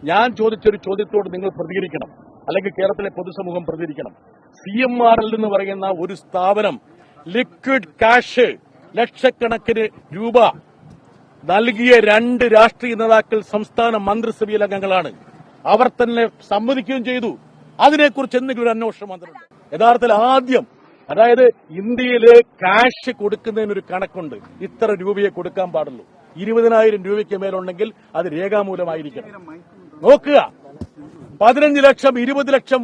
ഞാൻ ചോദിച്ചൊരു ചോദ്യത്തോട് നിങ്ങൾ പ്രതികരിക്കണം, അല്ലെങ്കിൽ കേരളത്തിലെ പൊതുസമൂഹം പ്രതികരിക്കണം. CMRL എന്ന് പറയുന്ന ഒരു സ്ഥാപനം ലിക്വിഡ് ക്യാഷ് ലക്ഷക്കണക്കിന് രൂപ നൽകിയ 2 രാഷ്ട്രീയ നേതാക്കൾ സംസ്ഥാന മന്ത്രിസഭയിൽ അംഗങ്ങളാണ്. അവർ തന്നെ സമ്മതിക്കുകയും ചെയ്തു. അതിനെക്കുറിച്ച് എന്തെങ്കിലും ഒരു അന്വേഷണം വന്നിട്ടുണ്ട്? യഥാർത്ഥത്തിൽ ആദ്യം, അതായത് ഇന്ത്യയില് ക്യാഷ് കൊടുക്കുന്നതിനൊരു കണക്കുണ്ട്. ഇത്ര രൂപയെ കൊടുക്കാൻ പാടുള്ളൂ. 20,000 രൂപയ്ക്ക് മേലുണ്ടെങ്കിൽ അത് രേഖാമൂലമായിരിക്കണം. നോക്കുക, 15 ലക്ഷം 20 ലക്ഷം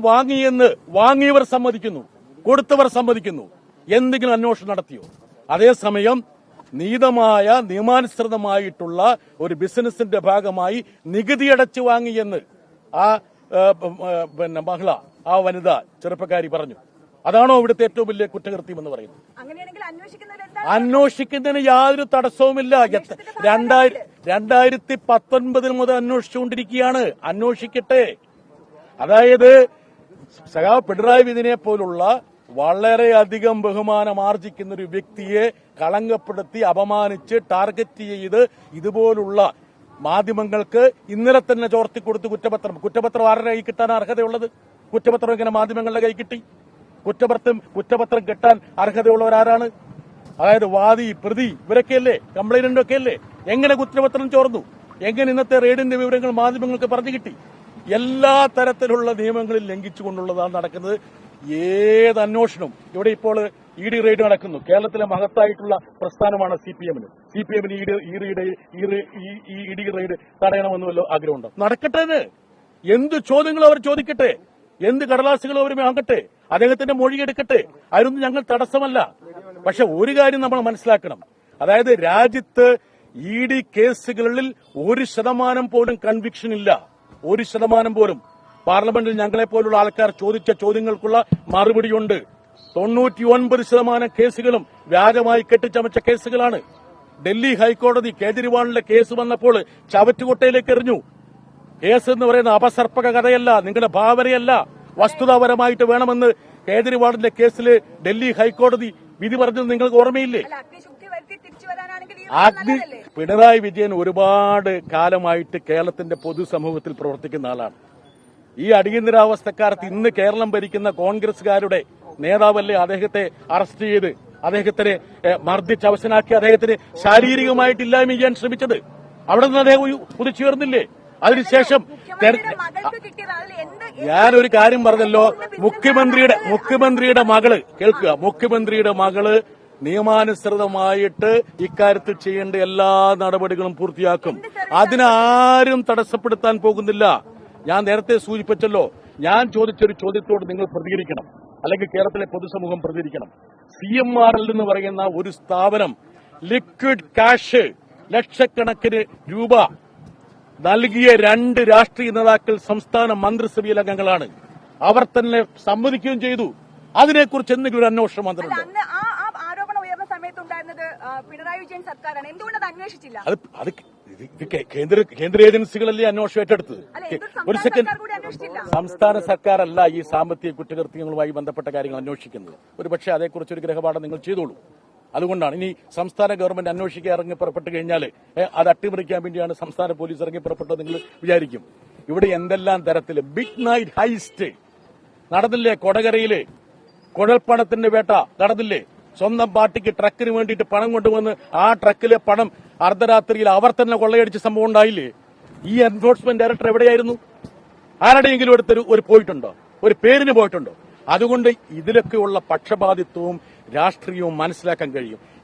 വാങ്ങിയവർ സമ്മതിക്കുന്നു, കൊടുത്തവർ സമ്മതിക്കുന്നു. എന്തെങ്കിലും അന്വേഷണം നടത്തിയോ? അതേസമയം നിയമാനുസൃതമായിട്ടുള്ള ഒരു ബിസിനസിന്റെ ഭാഗമായി നികുതി അടച്ചു വാങ്ങിയെന്ന് ആ വനിത ചെറുപ്പക്കാരി പറഞ്ഞു. അതാണോ ഇവിടുത്തെ ഏറ്റവും വലിയ കുറ്റകൃത്യം എന്ന് പറയുന്നത്? അന്വേഷിക്കുന്നതിന് യാതൊരു തടസ്സവുമില്ല. 2019 മുതൽ അന്വേഷിച്ചുകൊണ്ടിരിക്കുകയാണ്. അന്വേഷിക്കട്ടെ. അതായത് സഖാവ് പിണറായി വിജയനെ പോലുള്ള വളരെയധികം ബഹുമാനം ആർജിക്കുന്ന ഒരു വ്യക്തിയെ കളങ്കപ്പെടുത്തി അപമാനിച്ച് ടാർഗറ്റ് ചെയ്ത് ഇതുപോലുള്ള മാധ്യമങ്ങൾക്ക് ഇന്നലെ തന്നെ ചോർത്തിക്കൊടുത്ത് കുറ്റപത്രം ആരുടെ കൈ കിട്ടാൻ അർഹതയുള്ളത്? കുറ്റപത്രം ഇങ്ങനെ മാധ്യമങ്ങളുടെ കൈ കിട്ടി? കുറ്റപത്രം കിട്ടാൻ അർഹതയുള്ളവരാരാണ്? അതായത് വാദി, പ്രതി, ഇവരൊക്കെയല്ലേ? കംപ്ലൈനന്റ് ഒക്കെയല്ലേ? എങ്ങനെ കുറ്റപത്രം ചോർന്നു? എങ്ങനെ ഇന്നത്തെ റെയ്ഡിന്റെ വിവരങ്ങൾ മാധ്യമങ്ങൾക്ക് പറഞ്ഞു കിട്ടി? എല്ലാ തരത്തിലുള്ള നിയമങ്ങളിൽ ലംഘിച്ചുകൊണ്ടുള്ളതാണ് നടക്കുന്നത്. ഏത് അന്വേഷണവും ഇവിടെ ഇപ്പോൾ ED റെയ്ഡ് നടക്കുന്നു. കേരളത്തിലെ മഹത്തായിട്ടുള്ള പ്രസ്ഥാനമാണ് CPM. CPM-ന് ED റെയ്ഡ് തടയണമെന്നുമല്ലോ ആഗ്രഹമുണ്ടോ? നടക്കട്ടെ. എന്ത് ചോദ്യങ്ങളും അവർ ചോദിക്കട്ടെ, എന്ത് കടലാസുകളും അവർ വാങ്ങട്ടെ, അദ്ദേഹത്തിന്റെ മൊഴിയെടുക്കട്ടെ. അതിനൊന്നും ഞങ്ങൾ തടസ്സമല്ല. പക്ഷെ ഒരു കാര്യം നമ്മൾ മനസ്സിലാക്കണം, അതായത് രാജ്യത്ത് ED കേസുകളിൽ 1% പോലും കൺവിക്ഷൻ ഇല്ല. 1% പോലും. പാർലമെന്റിൽ ഞങ്ങളെപ്പോലുള്ള ആൾക്കാർ ചോദിച്ച ചോദ്യങ്ങൾക്കുള്ള മറുപടിയുണ്ട്. 99% കേസുകളും വ്യാജമായി കെട്ടിച്ചമച്ച കേസുകളാണ്. ഡൽഹി ഹൈക്കോടതി കേജ്രിവാളിന്റെ കേസ് വന്നപ്പോൾ ചവറ്റുകൊട്ടയിലേക്ക് എറിഞ്ഞു. കേസ് എന്ന് പറയുന്ന അപസർപ്പക കഥയല്ല, നിങ്ങളുടെ ഭാവനയല്ല, വസ്തുതാപരമായിട്ട് വേണമെന്ന് കേജ്രിവാളിന്റെ കേസിൽ ഡൽഹി ഹൈക്കോടതി വിധി പറഞ്ഞത് നിങ്ങൾക്ക് ഓർമ്മയില്ലേ? പിണറായി വിജയൻ ഒരുപാട് കാലമായിട്ട് കേരളത്തിന്റെ പൊതുസമൂഹത്തിൽ പ്രവർത്തിക്കുന്ന ആളാണ്. ഈ അടിയന്തരാവസ്ഥക്കാലത്ത് ഇന്ന് കേരളം ഭരിക്കുന്ന കോൺഗ്രസുകാരുടെ നേതാവല്ലേ അദ്ദേഹത്തെ അറസ്റ്റ് ചെയ്ത് അദ്ദേഹത്തിനെ മർദ്ദിച്ച് അവശനാക്കി അദ്ദേഹത്തിന് ശാരീരികമായിട്ട് ഇല്ലായ്മ ചെയ്യാൻ ശ്രമിച്ചത്? അവിടെ നിന്ന് അദ്ദേഹം കുതിച്ചുയർന്നില്ലേ? അതിനുശേഷം ഞാനൊരു കാര്യം പറഞ്ഞല്ലോ, മുഖ്യമന്ത്രിയുടെ മകള് കേൾക്കുക, മുഖ്യമന്ത്രിയുടെ മകള് നിയമാനുസൃതമായിട്ട് ഇക്കാര്യത്തിൽ ചെയ്യേണ്ട എല്ലാ നടപടികളും പൂർത്തിയാക്കും. അതിനാരും തടസ്സപ്പെടുത്താൻ പോകുന്നില്ല. ഞാൻ നേരത്തെ സൂചിപ്പിച്ചല്ലോ, ഞാൻ ചോദിച്ചൊരു ചോദ്യത്തോട് നിങ്ങൾ പ്രതികരിക്കണം, അല്ലെങ്കിൽ കേരളത്തിലെ പൊതുസമൂഹം പ്രതികരിക്കണം. CMRL എന്ന് പറയുന്ന ഒരു സ്ഥാപനം ലിക്വിഡ് ക്യാഷ് ലക്ഷക്കണക്കിന് രൂപ നൽകിയ 2 രാഷ്ട്രീയ നേതാക്കൾ സംസ്ഥാന മന്ത്രിസഭയിൽ അംഗങ്ങളാണ്. അവർ തന്നെ സമ്മതിക്കുകയും ചെയ്തു. അതിനെക്കുറിച്ച് എന്തെങ്കിലും ഒരു അന്വേഷണം വന്നിട്ടുണ്ടോ? പിണറായി വിജയൻ സർക്കാരാണ്. എന്തുകൊണ്ട് അത് അന്വേഷിച്ചില്ല? അത് കേന്ദ്ര ഏജൻസികളല്ലേ അന്വേഷണം ഏറ്റെടുത്തത്? ഒരു സെക്കൻഡ്, സംസ്ഥാന സർക്കാരല്ല ഈ സാമ്പത്തിക കുറ്റകൃത്യങ്ങളുമായി ബന്ധപ്പെട്ട കാര്യങ്ങൾ അന്വേഷിക്കുന്നത്. ഒരുപക്ഷെ അതേക്കുറിച്ച് ഒരു ഗ്രഹപാഠം നിങ്ങൾ ചെയ്തോളൂ. അതുകൊണ്ടാണ് ഇനി സംസ്ഥാന ഗവൺമെന്റ് അന്വേഷിക്കാൻ ഇറങ്ങി പുറപ്പെട്ടു കഴിഞ്ഞാൽ അത് അട്ടിമറിക്കാൻ വേണ്ടിയാണ് സംസ്ഥാന പോലീസ് ഇറങ്ങി പുറപ്പെട്ടത് നിങ്ങൾ വിചാരിക്കും. ഇവിടെ എന്തെല്ലാം തരത്തില് ബിഗ് നൈറ്റ് ഹൈസ്റ്റ് നടന്നില്ലേ? കൊടകരയിലെ കുഴൽപ്പണത്തിന്റെ വേട്ട നടന്നില്ലേ? സ്വന്തം പാർട്ടിക്ക് ട്രക്കിന് വേണ്ടിയിട്ട് പണം കൊണ്ടുവന്ന് ആ ട്രക്കിലെ പണം അർദ്ധരാത്രിയിൽ അവർ തന്നെ കൊള്ളയടിച്ച സംഭവം ഉണ്ടായില്ലേ? ഈ എൻഫോഴ്സ്മെന്റ് ഡയറക്ടർ എവിടെയായിരുന്നു? ആരുടെയെങ്കിലും ഒരു പോയിട്ടുണ്ടോ? ഒരു പേരിന് പോയിട്ടുണ്ടോ? അതുകൊണ്ട് ഇതിലൊക്കെയുള്ള പക്ഷപാതിത്വവും രാഷ്ട്രീയവും മനസ്സിലാക്കാൻ കഴിയും.